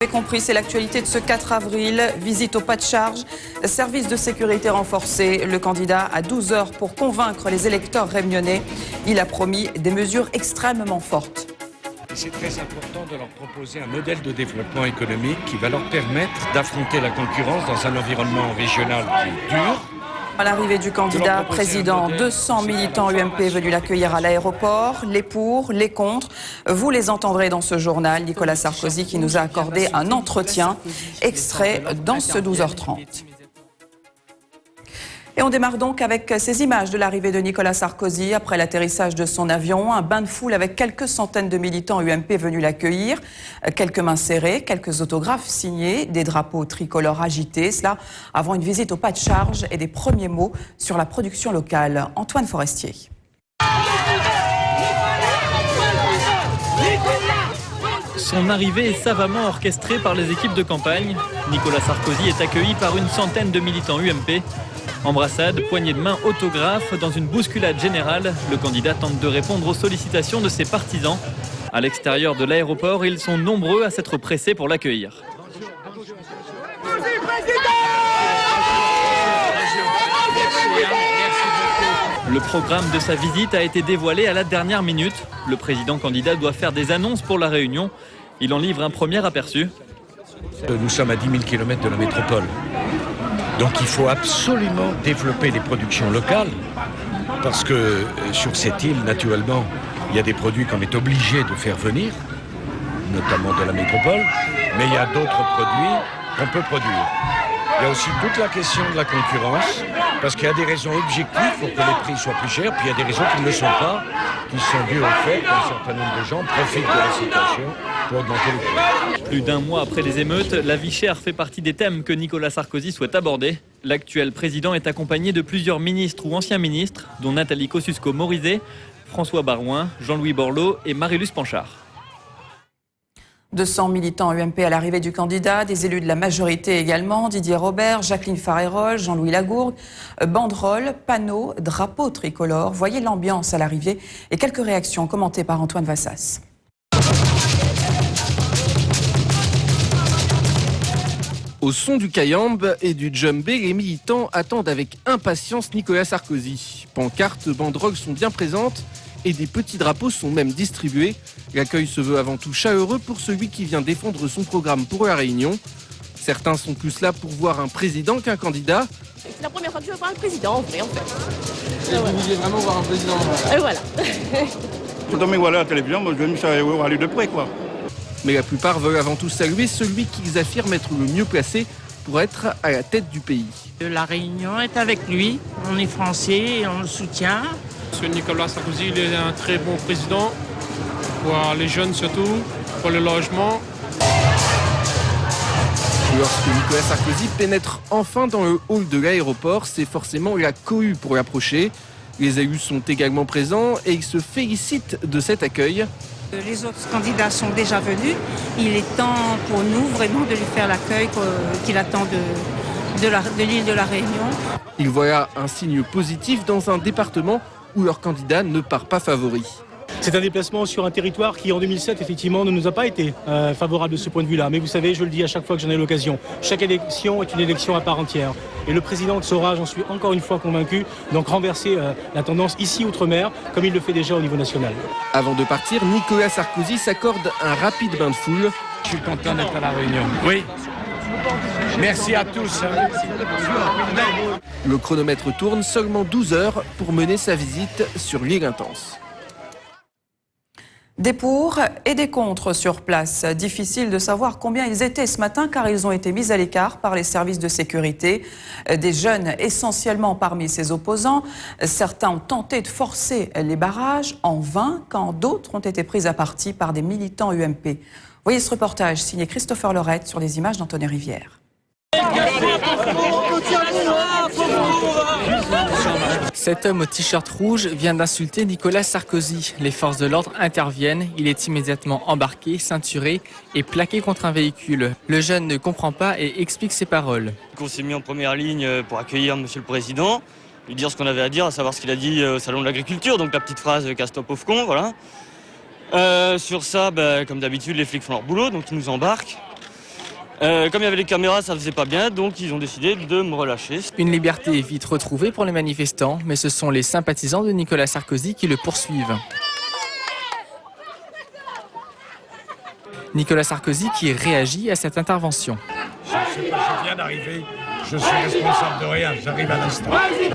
Vous avez compris, c'est l'actualité de ce 4 avril. Visite au pas de charge, service de sécurité renforcé. Le candidat a 12 heures pour convaincre les électeurs réunionnais. Il a promis des mesures extrêmement fortes. C'est très important de leur proposer un modèle de développement économique qui va leur permettre d'affronter la concurrence dans un environnement régional qui est dur. À l'arrivée du candidat président, 200 militants UMP venus l'accueillir à l'aéroport. Les pour, les contre, vous les entendrez dans ce journal. Nicolas Sarkozy qui nous a accordé un entretien, extrait dans ce 12h30. Et on démarre donc avec ces images de l'arrivée de Nicolas Sarkozy après l'atterrissage de son avion. Un bain de foule avec quelques centaines de militants UMP venus l'accueillir. Quelques mains serrées, quelques autographes signés, des drapeaux tricolores agités. Cela avant une visite au pas de charge et des premiers mots sur la production locale. Antoine Forestier. Son arrivée est savamment orchestrée par les équipes de campagne. Nicolas Sarkozy est accueilli par une centaine de militants UMP. Embrassade, poignée de main, autographe. Dans une bousculade générale, le candidat tente de répondre aux sollicitations de ses partisans. À l'extérieur de l'aéroport, ils sont nombreux à s'être pressés pour l'accueillir. Le programme de sa visite a été dévoilé à la dernière minute. Le président candidat doit faire des annonces pour la réunion. Il en livre un premier aperçu. Nous sommes à 10 000 km de la métropole. Donc il faut absolument développer les productions locales parce que sur cette île, naturellement, il y a des produits qu'on est obligé de faire venir, notamment de la métropole, mais il y a d'autres produits qu'on peut produire. Il y a aussi toute la question de la concurrence, parce qu'il y a des raisons objectives pour que les prix soient plus chers, puis il y a des raisons qui ne le sont pas, qui sont dues au fait qu'un certain nombre de gens profitent de la situation pour augmenter les prix. Plus d'un mois après les émeutes, la vie chère fait partie des thèmes que Nicolas Sarkozy souhaite aborder. L'actuel président est accompagné de plusieurs ministres ou anciens ministres, dont Nathalie Kosciusko-Morizet, François Baroin, Jean-Louis Borloo et Marie-Luce Panchard. 200 militants UMP à l'arrivée du candidat, des élus de la majorité également, Didier Robert, Jacqueline Farérol, Jean-Louis Lagourgue, banderoles, panneaux, drapeaux tricolores. Voyez l'ambiance à l'arrivée et quelques réactions commentées par Antoine Vassas. Au son du cayambe et du djembé, les militants attendent avec impatience Nicolas Sarkozy. Pancartes, banderoles sont bien présentes et des petits drapeaux sont même distribués. L'accueil se veut avant tout chaleureux pour celui qui vient défendre son programme pour la Réunion. Certains sont plus là pour voir un président qu'un candidat. C'est la première fois que je veux voir un président en fait. Et vous vouliez vraiment voir un président Voilà. Tout le monde voit la télévision, moi je veux me aller de près quoi. Mais la plupart veulent avant tout saluer celui qu'ils affirment être le mieux placé pour être à la tête du pays. La Réunion est avec lui, on est français et on le soutient. Monsieur Nicolas Sarkozy, il est un très bon président, pour les jeunes surtout, pour le logement. Lorsque Nicolas Sarkozy pénètre enfin dans le hall de l'aéroport, c'est forcément la cohue pour l'approcher. Les élus sont également présents et ils se félicitent de cet accueil. Les autres candidats sont déjà venus. Il est temps pour nous vraiment de lui faire l'accueil qu'il attend de l'île de la Réunion. Ils voient un signe positif dans un département où leur candidat ne part pas favori. C'est un déplacement sur un territoire qui, en 2007, effectivement, ne nous a pas été favorable de ce point de vue-là. Mais vous savez, je le dis à chaque fois que j'en ai l'occasion, chaque élection est une élection à part entière. Et le président saura, j'en suis encore une fois convaincu, donc renverser la tendance ici outre-mer, comme il le fait déjà au niveau national. Avant de partir, Nicolas Sarkozy s'accorde un rapide bain de foule. Je suis content d'être à La Réunion. Oui. Merci à tous. Le chronomètre tourne, seulement 12 heures pour mener sa visite sur l'île Intense. Des pour et des contre sur place. Difficile de savoir combien ils étaient ce matin car ils ont été mis à l'écart par les services de sécurité. Des jeunes essentiellement parmi ses opposants. Certains ont tenté de forcer les barrages en vain quand d'autres ont été pris à partie par des militants UMP. Voyez ce reportage signé Christopher Lorette sur les images d'Anthony Rivière. Cet homme au t-shirt rouge vient d'insulter Nicolas Sarkozy. Les forces de l'ordre interviennent. Il est immédiatement embarqué, ceinturé et plaqué contre un véhicule. Le jeune ne comprend pas et explique ses paroles. On s'est mis en première ligne pour accueillir Monsieur le Président, lui dire ce qu'on avait à dire, à savoir ce qu'il a dit au Salon de l'Agriculture, donc la petite phrase « casse-toi pauvre con », voilà. Sur ça, comme d'habitude, les flics font leur boulot, donc ils nous embarquent. Comme il y avait les caméras, ça faisait pas bien, donc ils ont décidé de me relâcher. Une liberté vite retrouvée pour les manifestants, mais ce sont les sympathisants de Nicolas Sarkozy qui le poursuivent. Nicolas Sarkozy qui réagit à cette intervention. Je viens d'arriver, je suis responsable de rien, j'arrive à l'instant.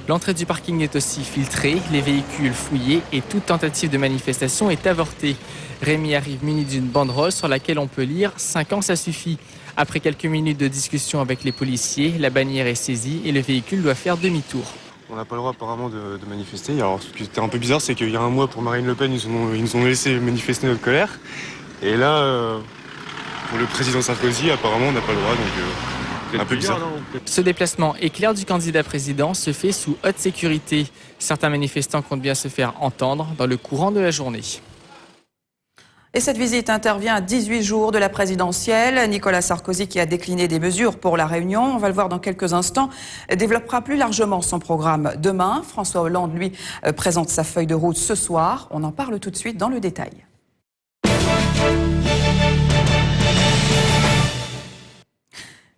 L'entrée du parking est aussi filtrée, les véhicules fouillés et toute tentative de manifestation est avortée. Rémi arrive muni d'une banderole sur laquelle on peut lire « 5 ans, ça suffit ». Après quelques minutes de discussion avec les policiers, la bannière est saisie et le véhicule doit faire demi-tour. On n'a pas le droit apparemment de manifester. Alors, ce qui était un peu bizarre, c'est qu'il y a un mois, pour Marine Le Pen, ils nous ont laissé manifester notre colère. Et là, pour le président Sarkozy, apparemment, on n'a pas le droit, donc un peu bizarre. Ce déplacement éclair du candidat président se fait sous haute sécurité. Certains manifestants comptent bien se faire entendre dans le courant de la journée. Et cette visite intervient à 18 jours de la présidentielle. Nicolas Sarkozy, qui a décliné des mesures pour la Réunion, on va le voir dans quelques instants, développera plus largement son programme demain. François Hollande, lui, présente sa feuille de route ce soir. On en parle tout de suite dans le détail.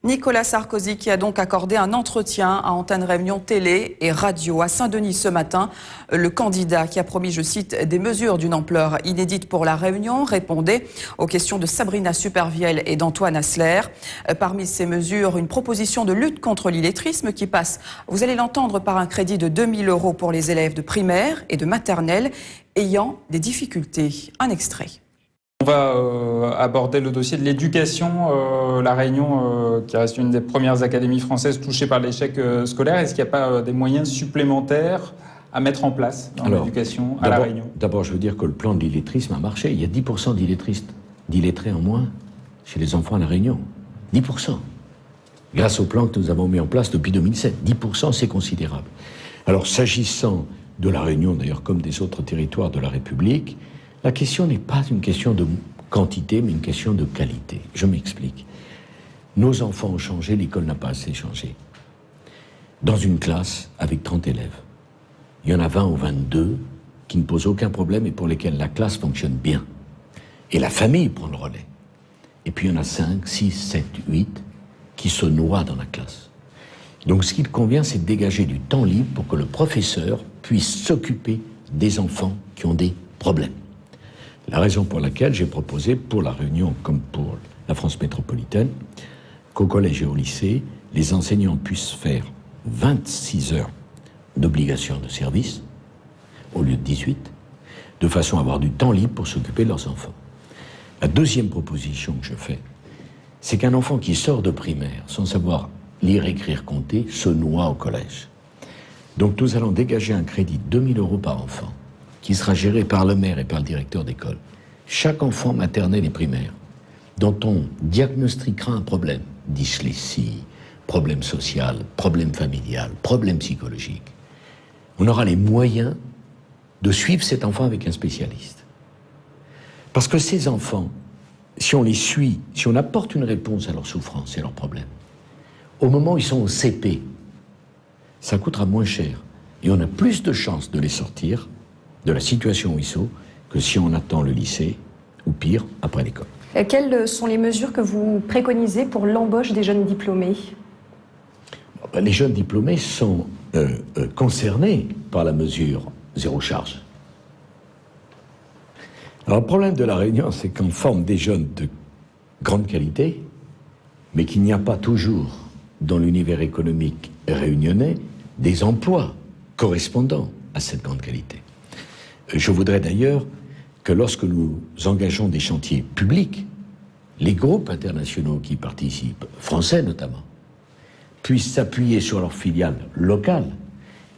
Nicolas Sarkozy qui a donc accordé un entretien à Antenne Réunion Télé et Radio à Saint-Denis ce matin. Le candidat qui a promis, je cite, des mesures d'une ampleur inédite pour la Réunion répondait aux questions de Sabrina Supervielle et d'Antoine Asler. Parmi ces mesures, une proposition de lutte contre l'illettrisme qui passe, vous allez l'entendre, par un crédit de 2 000 € pour les élèves de primaire et de maternelle ayant des difficultés. Un extrait. On va aborder le dossier de l'éducation. La Réunion, qui reste une des premières académies françaises touchées par l'échec scolaire, est-ce qu'il n'y a pas des moyens supplémentaires à mettre en place dans l'éducation à La Réunion? D'abord, je veux dire que le plan de l'illettrisme a marché. Il y a 10% d'illettrés en moins chez les enfants à La Réunion. 10%. Grâce au plan que nous avons mis en place depuis 2007. 10%, c'est considérable. Alors, s'agissant de La Réunion, d'ailleurs, comme des autres territoires de la République, la question n'est pas une question de quantité, mais une question de qualité. Je m'explique. Nos enfants ont changé, l'école n'a pas assez changé. Dans une classe avec 30 élèves, il y en a 20 ou 22 qui ne posent aucun problème et pour lesquels la classe fonctionne bien. Et la famille prend le relais. Et puis il y en a 5, 6, 7, 8 qui se noient dans la classe. Donc ce qu'il convient, c'est de dégager du temps libre pour que le professeur puisse s'occuper des enfants qui ont des problèmes. La raison pour laquelle j'ai proposé, pour La Réunion comme pour la France métropolitaine, qu'au collège et au lycée, les enseignants puissent faire 26 heures d'obligation de service, au lieu de 18, de façon à avoir du temps libre pour s'occuper de leurs enfants. La deuxième proposition que je fais, c'est qu'un enfant qui sort de primaire, sans savoir lire, écrire, compter, se noie au collège. Donc nous allons dégager un crédit de 2 000 € par enfant, qui sera géré par le maire et par le directeur d'école. Chaque enfant maternel et primaire, dont on diagnostiquera un problème, dyslexie, problème social, problème familial, problème psychologique, on aura les moyens de suivre cet enfant avec un spécialiste. Parce que ces enfants, si on les suit, si on apporte une réponse à leurs souffrances et à leurs problèmes, au moment où ils sont au CP, ça coûtera moins cher et on a plus de chances de les sortir de la situation où ils sont que si on attend le lycée, ou pire, après l'école. Quelles sont les mesures que vous préconisez pour l'embauche des jeunes diplômés? Les jeunes diplômés sont concernés par la mesure zéro charge. Alors le problème de La Réunion, c'est qu'on forme des jeunes de grande qualité, mais qu'il n'y a pas toujours dans l'univers économique réunionnais des emplois correspondant à cette grande qualité. Je voudrais d'ailleurs que lorsque nous engageons des chantiers publics, les groupes internationaux qui participent, français notamment, puissent s'appuyer sur leurs filiales locales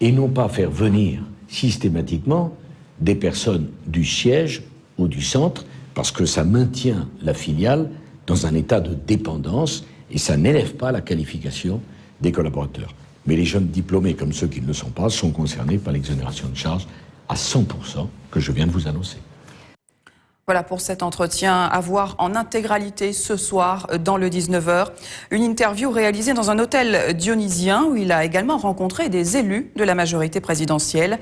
et non pas faire venir systématiquement des personnes du siège ou du centre, parce que ça maintient la filiale dans un état de dépendance et ça n'élève pas la qualification des collaborateurs. Mais les jeunes diplômés, comme ceux qui ne le sont pas, sont concernés par l'exonération de charges à 100% que je viens de vous annoncer. Voilà pour cet entretien à voir en intégralité ce soir dans le 19h. Une interview réalisée dans un hôtel dionysien où il a également rencontré des élus de la majorité présidentielle.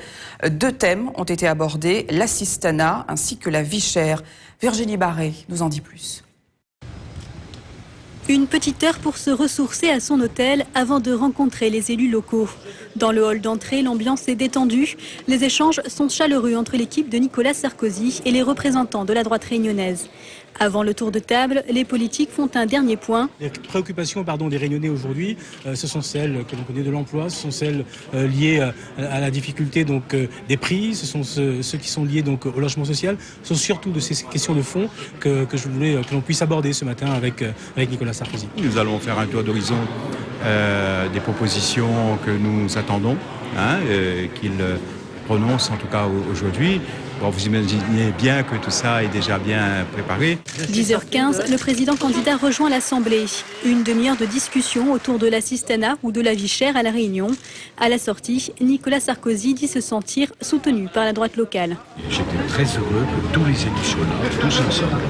2 thèmes ont été abordés, l'assistanat ainsi que la vie chère. Virginie Barré nous en dit plus. Une petite heure pour se ressourcer à son hôtel avant de rencontrer les élus locaux. Dans le hall d'entrée, l'ambiance est détendue. Les échanges sont chaleureux entre l'équipe de Nicolas Sarkozy et les représentants de la droite réunionnaise. Avant le tour de table, les politiques font un dernier point. Les préoccupations des Réunionnais aujourd'hui, ce sont celles que l'on connaît de l'emploi, ce sont celles liées à la difficulté des prix, ce sont ceux qui sont liés au logement social. Ce sont surtout de ces questions de fond que je voulais que l'on puisse aborder ce matin avec Nicolas Sarkozy. Nous allons faire un tour d'horizon des propositions que nous attendons, qu'il prononce en tout cas aujourd'hui. Bon, vous imaginez bien que tout ça est déjà bien préparé. 10h15, le président candidat rejoint l'Assemblée. Une demi-heure de discussion autour de l'assistanat ou de la vie chère à La Réunion. À la sortie, Nicolas Sarkozy dit se sentir soutenu par la droite locale. J'étais très heureux que tous les élus soient là, tous ensemble,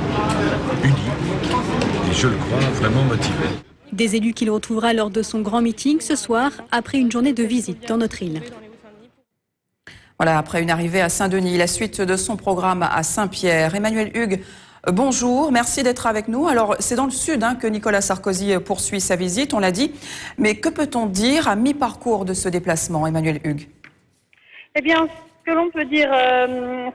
unis, et je le crois vraiment motivés. Des élus qu'il retrouvera lors de son grand meeting ce soir, après une journée de visite dans notre île. Voilà, après une arrivée à Saint-Denis, la suite de son programme à Saint-Pierre. Emmanuel Hugues, bonjour, merci d'être avec nous. Alors, c'est dans le sud que Nicolas Sarkozy poursuit sa visite, on l'a dit. Mais que peut-on dire à mi-parcours de ce déplacement, Emmanuel Hugues? Eh bien, ce que l'on peut dire,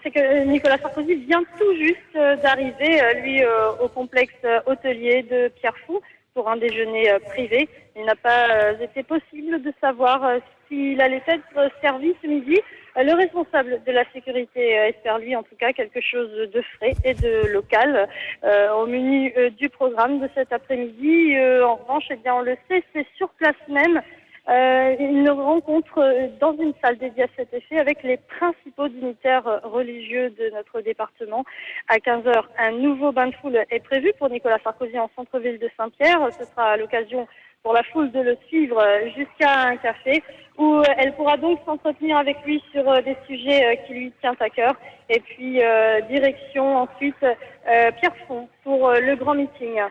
c'est que Nicolas Sarkozy vient tout juste d'arriver, lui, au complexe hôtelier de Pierrefonds pour un déjeuner privé. Il n'a pas été possible de savoir s'il allait être servi ce midi. Le responsable de la sécurité espère, lui, en tout cas, quelque chose de frais et de local au menu du programme de cet après-midi. En revanche, eh bien, on le sait, c'est sur place même une rencontre dans une salle dédiée à cet effet avec les principaux dignitaires religieux de notre département. À 15h, un nouveau bain de foule est prévu pour Nicolas Sarkozy en centre-ville de Saint-Pierre. Ce sera l'occasion pour la foule de le suivre jusqu'à un café où elle pourra donc s'entretenir avec lui sur des sujets qui lui tiennent à cœur. Et puis, direction ensuite Pierrefonds pour le grand meeting.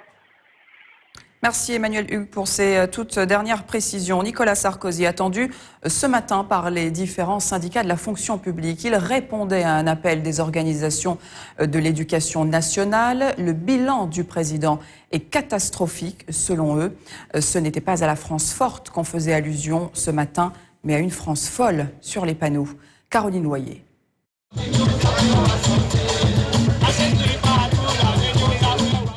Merci Emmanuel Hugues pour ces toutes dernières précisions. Nicolas Sarkozy attendu ce matin par les différents syndicats de la fonction publique. Il répondait à un appel des organisations de l'éducation nationale. Le bilan du président est catastrophique selon eux. Ce n'était pas à la France forte qu'on faisait allusion ce matin, mais à une France folle sur les panneaux. Caroline Noyer.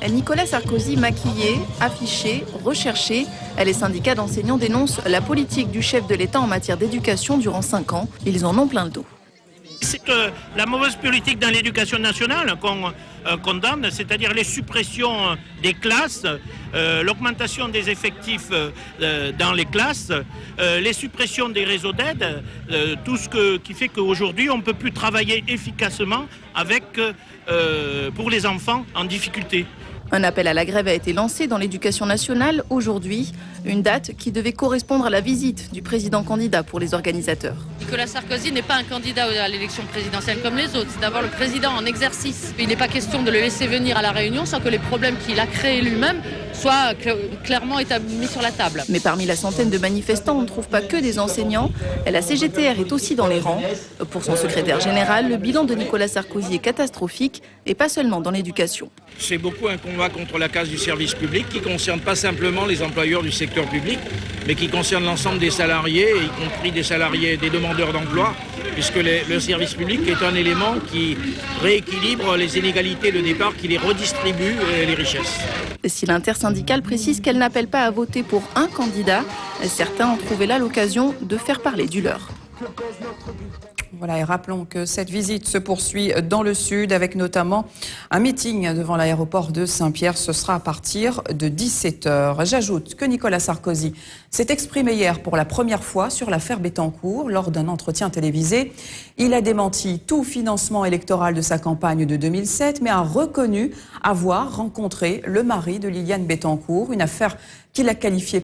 Nicolas Sarkozy maquillé, affiché, recherché. Les syndicats d'enseignants dénoncent la politique du chef de l'État en matière d'éducation durant 5 ans. Ils en ont plein le dos. C'est la mauvaise politique dans l'éducation nationale qu'on condamne, c'est-à-dire les suppressions des classes, l'augmentation des effectifs dans les classes, les suppressions des réseaux d'aide, tout ce qui fait qu'aujourd'hui on ne peut plus travailler efficacement pour les enfants en difficulté. Un appel à la grève a été lancé dans l'éducation nationale aujourd'hui, une date qui devait correspondre à la visite du président candidat pour les organisateurs. Nicolas Sarkozy n'est pas un candidat à l'élection présidentielle comme les autres, c'est d'abord le président en exercice. Il n'est pas question de le laisser venir à La Réunion sans que les problèmes qu'il a créés lui-même soient clairement mis sur la table. Mais parmi la centaine de manifestants, on ne trouve pas que des enseignants. La CGTR est aussi dans les rangs. Pour son secrétaire général, le bilan de Nicolas Sarkozy est catastrophique et pas seulement dans l'éducation. C'est beaucoup un combat contre la casse du service public qui ne concerne pas simplement les employeurs du secteur public, mais qui concerne l'ensemble des salariés, y compris des salariés, des demandeurs d'emploi, puisque le service public est un élément qui rééquilibre les inégalités de départ, qui les redistribue les richesses. Si l'intersyndicale précise qu'elle n'appelle pas à voter pour un candidat, certains ont trouvé là l'occasion de faire parler du leur. Voilà, et rappelons que cette visite se poursuit dans le sud avec notamment un meeting devant l'aéroport de Saint-Pierre. Ce sera à partir de 17h. J'ajoute que Nicolas Sarkozy s'est exprimé hier pour la première fois sur l'affaire Bettencourt lors d'un entretien télévisé. Il a démenti tout financement électoral de sa campagne de 2007, mais a reconnu avoir rencontré le mari de Liliane Bettencourt, une affaire qu'il a qualifiée